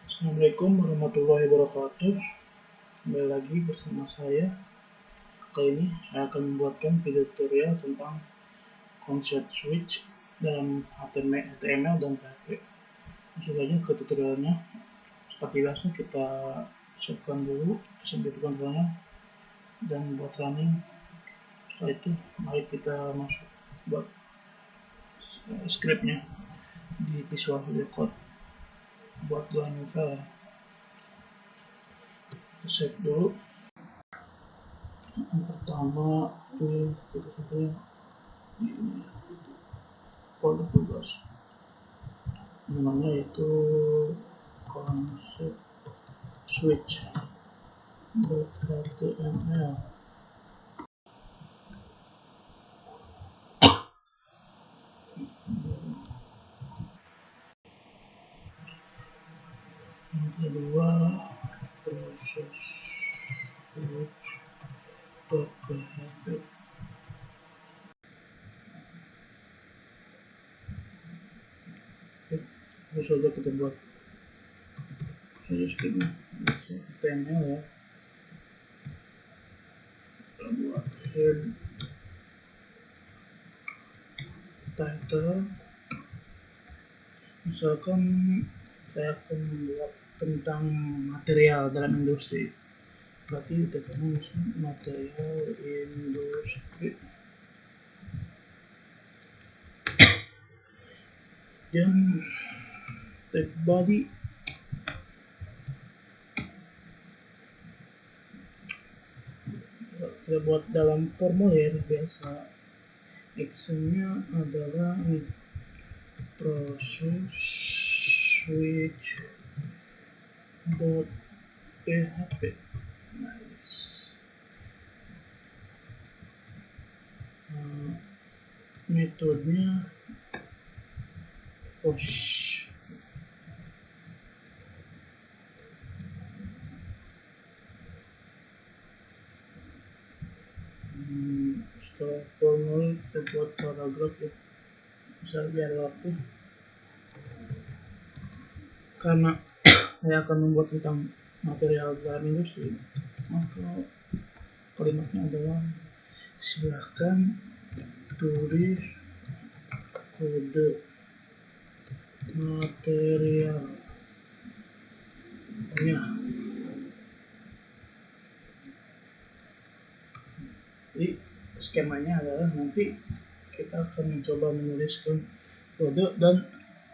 Assalamualaikum warahmatullahi wabarakatuh. Kembali lagi bersama saya. Kali ini saya akan membuatkan video tutorial tentang konsep switch dalam HTML dan PHP. Langsung saja ke tutorialnya. Seperti biasa kita siapkan dulu SMP controlnya dan buat running. Setelah itu mari kita masuk buat scriptnya di Visual Studio Code buat dua novel. Kita save dulu. Yang pertama kita sampai di ini folder tugas, namanya itu konsep switch.html. Yang kedua proses switch.php. Terus saja kita buat saja scriptnya HTML ya. Kita buat head, title. Misalkan saya akan membuat tentang material dalam industri, berarti tekannya material industri. Dan tag body kita buat dalam formulir biasa. Actionnya adalah proses switch.php. Nice. Metodenya push. Setelah formulir kita buat paragraf ya, bisa biar waktu karena saya akan membuat tentang material dalam industri, maka kalimatnya adalah silahkan tulis kode materialnya. Jadi skemanya adalah nanti kita akan mencoba menuliskan kode dan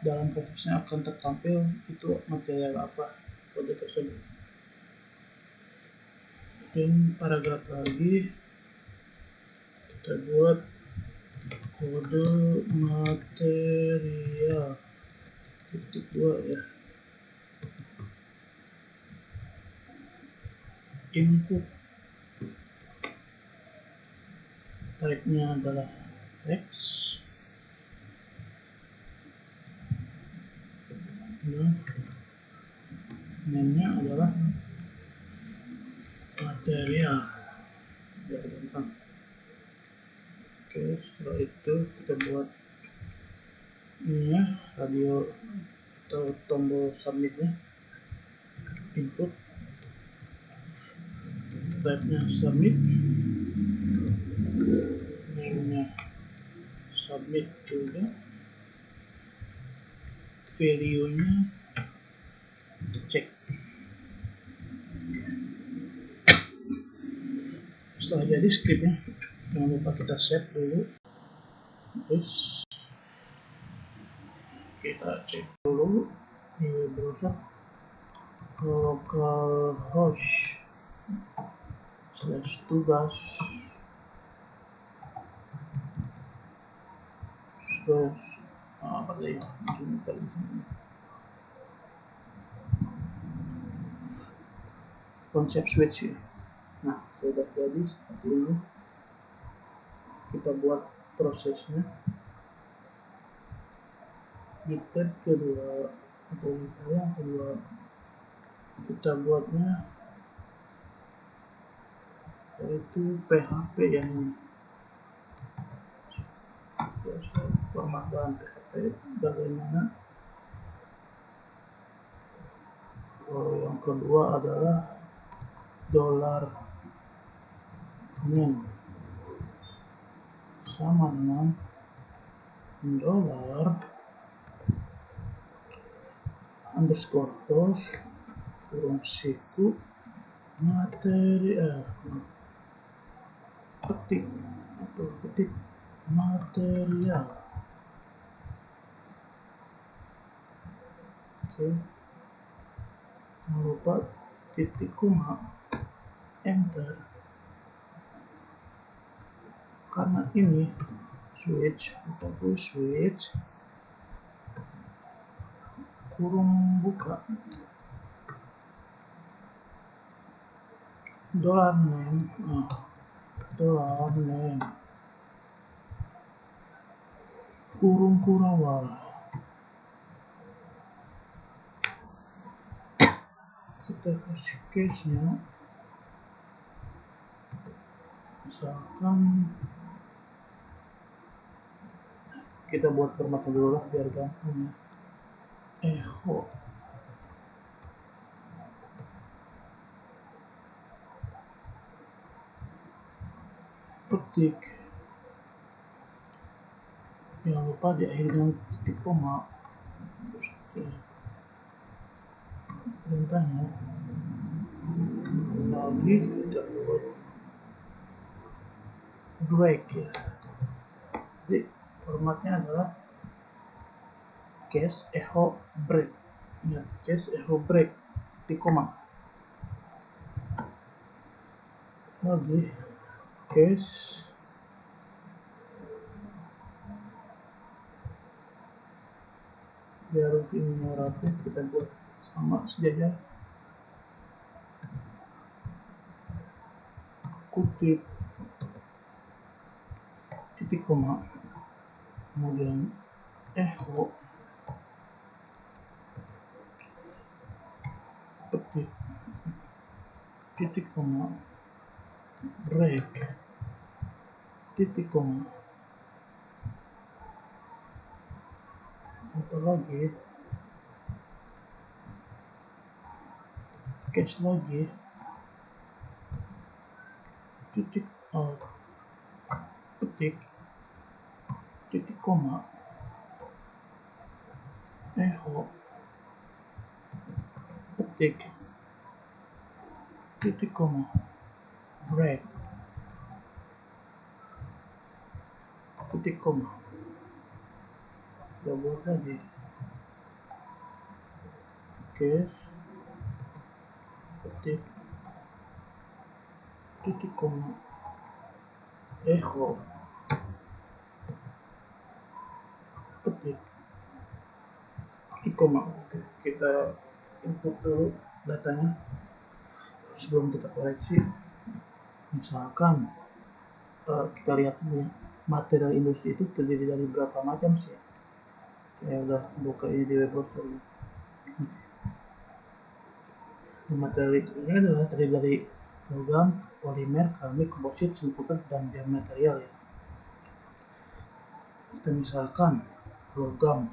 dalam prosesnya akan tertampil itu material apa kode tersebut. Dan paragraf lagi kita buat kode material titik 2 ya. Input type-nya adalah text. Nah, name-nya adalah material. Biar gampang. Oke, setelah itu kita buat ini ya, radio atau tombol submitnya. Input type-nya submit, name-nya submit juga, value-nya cek. Setelah jadi scriptnya, jangan lupa kita save dulu. Terus kita cek dulu di web browser localhost /tugas apa tadi konsep switch ya. Nah, sudah jadi seperti ini. Kita buat prosesnya di tab kedua atau yang kedua. Kita buatnya yaitu PHP yang ini. Format bahan PHP bagaimana kedua adalah dolar name sama dengan dolar underscore cost kurung siku material ketik material. Oke, jangan lupa titik koma, enter. Karena ini switch, kita switch kurung buka dolar name, dolar name kurung kurawal. Kita kasih case nya, misalkan kita buat formatnya dulu lah biar gampang. Echo ketik, jangan lupa diakhiri dengan titik koma. Perintahnya lagi kita buat break ya, jadi formatnya adalah case echo break. Ingat, case echo break titik koma. Lagi case biar ini rapi, kita buat sama sejajar, kutip titik koma, kemudian echo ketik titik koma, break titik koma, atau lagi case lagi titik ketik titik koma, echo ketik titik koma, break titik koma. Kita buat lagi case ketik titik koma, echo ketik titik koma. Oke, kita input dulu datanya sebelum kita koreksi. Misalkan kita lihat dulu ya, material industri itu terdiri dari berapa macam sih. Saya udah buka ini di web browser. Material itu adalah terdiri dari logam, polimer, keramik, komposit, semikonduktор, dan biomaterial ya. Kita misalkan logam,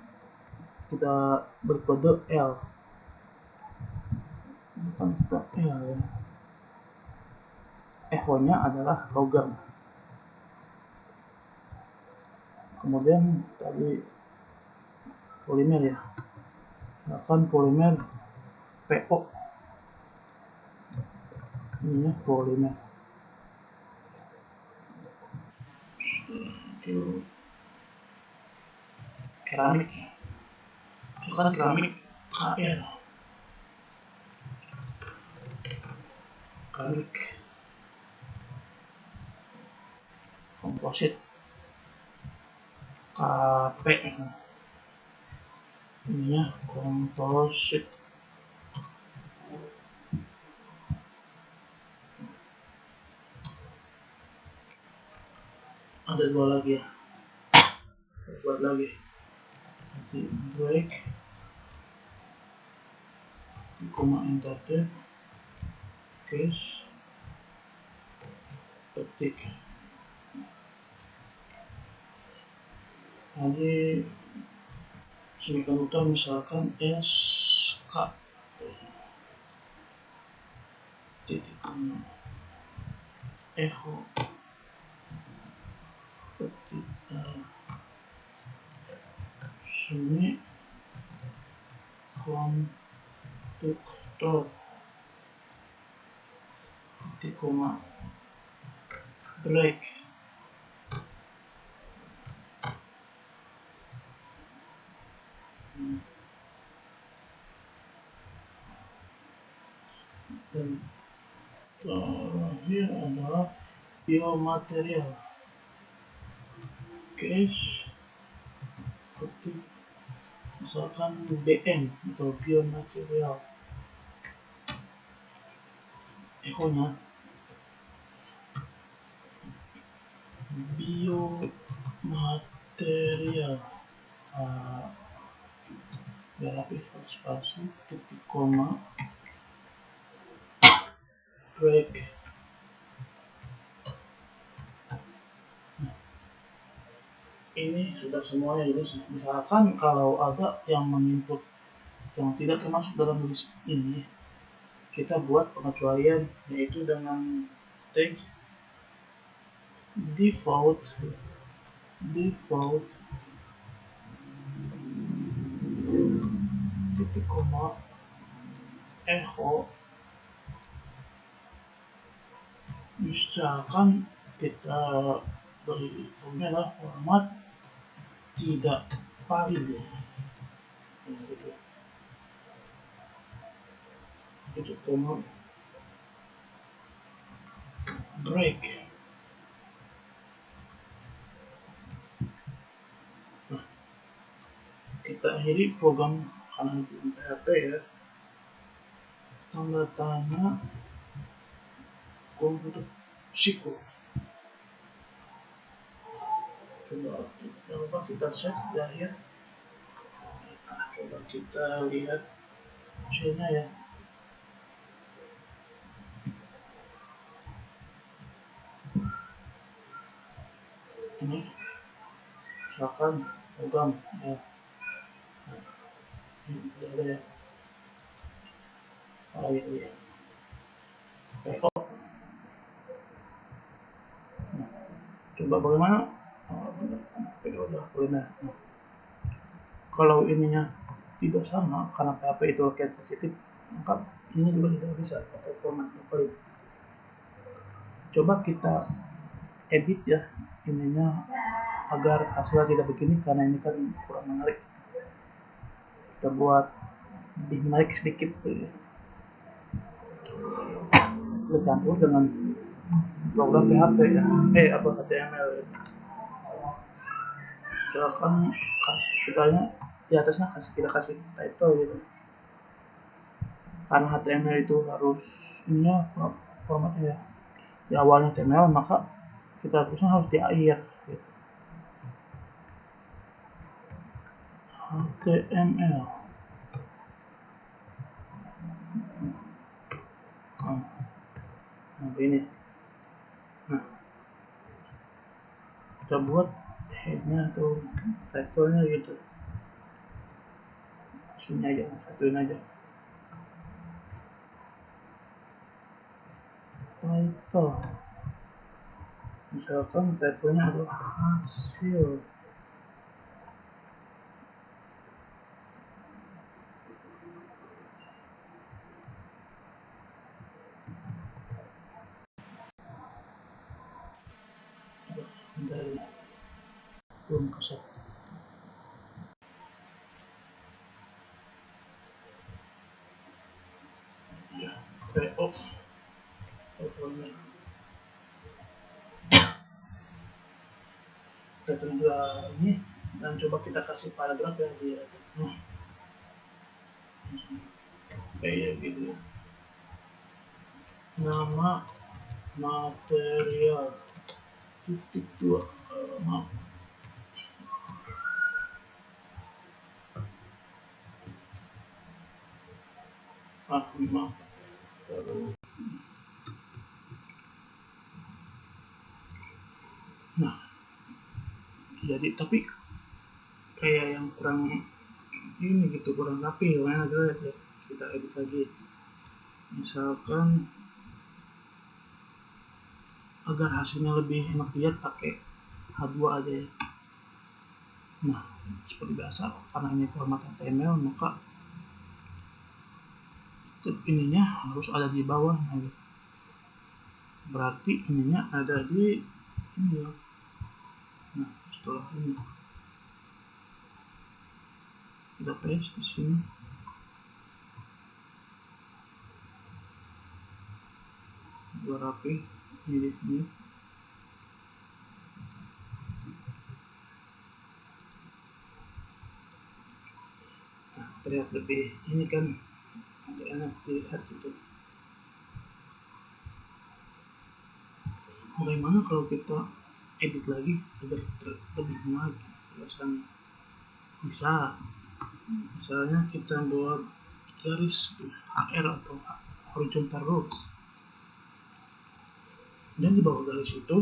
kita berkode L, bukan kita L ya, echo nya adalah logam. Kemudian tadi polimer ya, misalkan polimer PO, ini ya polimer. Itu keramik, bukan keramik KL, keramik. Komposit KP, ini ya komposit. Ada dua lagi ya, buat lagi nanti break koma, enter deh, case ketik. Tadi semikonduktор misalkan SK, echo ketik sini konduktor titik koma break dan terakhir adalah biomaterial case ketik misalkan BM atau biomaterial, echonya biomaterial berlapis spasi titik koma break. Ini sudah semuanya. Jadi misalkan kalau ada yang menginput yang tidak termasuk dalam list ini, kita buat pengecualian, yaitu dengan tag default titik koma echo. Misalkan kita beri adalah format tidak valid, itu koma break. Nah, kita akhiri program karena itu PHP ya, tanda tanya komputer psiko. Coba kita set di akhir. Coba kita lihat hasilnya ya. Ini misalkan program ya, ini sudah ada ya. Gitu ya. Oke, nah, coba bagaimana? Kalau ininya tidak sama karena PHP itu location sensitif, maka ini juga tidak bisa atau format valid. Coba kita edit ya ininya agar hasilnya tidak begini, karena ini kan kurang menarik. Kita buat lebih menarik sedikit tuh. Kita campur dengan program PHP ya, HTML ya. Misalkan kitanya di atasnya kita kasih title gitu, karena HTML itu harus ininya formatnya ya di awalnya HTML, maka kita tulisnya harus di akhir gitu. HTML nah ini, nah kita buat headnya atau title-nya gitu, sini aja, satuin aja title, misalkan title-nya adalah hasil. Dari belum keset ya, PO kita coba ini dan coba kita kasih paragraf yang dia kayak gitu ya, nama material titik 2 maaf nah jadi tapi kayak yang kurang ini gitu, kurang rapi, makanya aja ya kita edit lagi. Misalkan agar hasilnya lebih enak dilihat pakai H2 aja ya. Nah, seperti biasa karena ini format HTML maka ininya harus ada di bawah. Nah, berarti ininya ada di ini ya. Nah, setelah ini kita paste di sini. Buat rapi ini. Nah, terlihat lebih ini kan enak dilihat gitu. Bagaimana kalau kita edit lagi agar lebih menarik tulisannya? Bisa, misalnya kita buat garis HR atau horizontal rows, dan di bawah garis itu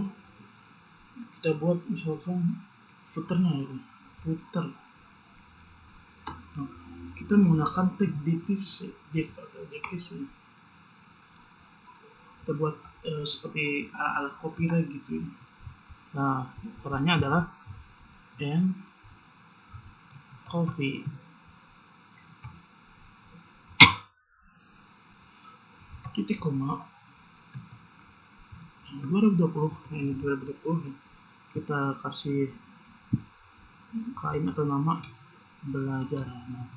kita buat misalkan footernya ini, footer. Nah, kita menggunakan tag div atau divisi. Kita buat seperti ala copyright gitu. Nah, caranya adalah and coffee titik koma 2020. Nah, ini 2020 kita kasih kain atau nama belajar. Nah,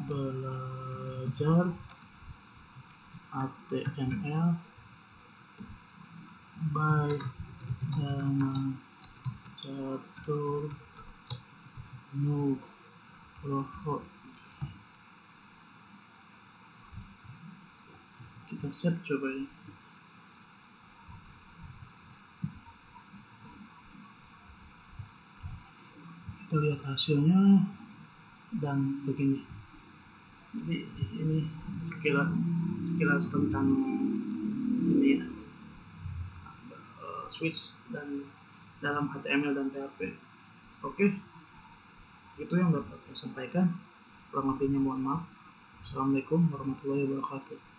belajar HTML by Catur Nugroho. Kita save coba ya. Kita lihat hasilnya dan begini. Jadi ini sekilas tentang ini ya, switch dan dalam HTML dan PHP. Oke, itu yang dapat saya sampaikan. Kurang lebihnya mohon maaf. Assalamualaikum warahmatullahi wabarakatuh.